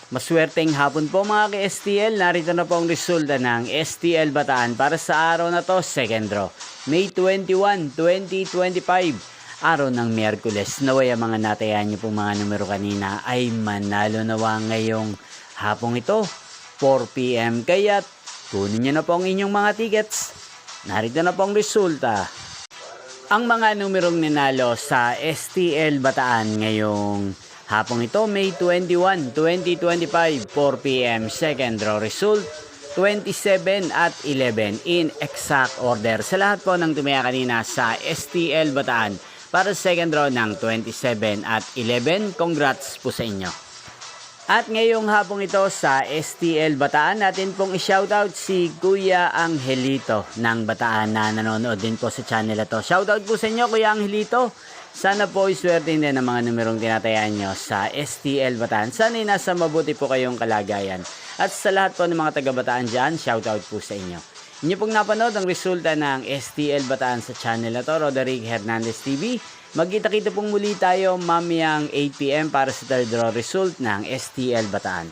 Maswerteng hapon po mga ka-STL, narito na po ang resulta ng STL Bataan para sa araw na to, second draw, May 21, 2025, araw ng Miyerkules. Naway ang mga natayan niyo pong mga numero kanina ay manalo nawa ngayong hapong ito, 4 PM. Kaya kunin niyo na po ang inyong mga tickets. Narito na po ang resulta. Ang mga numerong ninalo sa STL Bataan ngayong hapong ito, May 21, 2025, 4 PM, second draw result, 27 at 11 in exact order. Sa lahat po ng tumaya kanina sa STL Bataan para sa second draw ng 27 at 11, congrats po sa inyo. At ngayong hapong ito sa STL Bataan, natin pong i-shoutout si Kuya Angelito ng Bataan na nanonood din po sa channel na to. Shoutout po sa inyo Kuya Angelito. Sana po iswerte din ang mga numerong tinatayaan nyo sa STL Bataan. Sana nasa mabuti po kayong kalagayan. At sa lahat po ng mga taga-Bataan dyan, shoutout po sa inyo. Inyo pong napanood ang resulta ng STL Bataan sa channel na to, Roderick Hernandez TV. Magkita-kita pong muli tayo mamayang 8 PM para sa third draw result ng STL Bataan.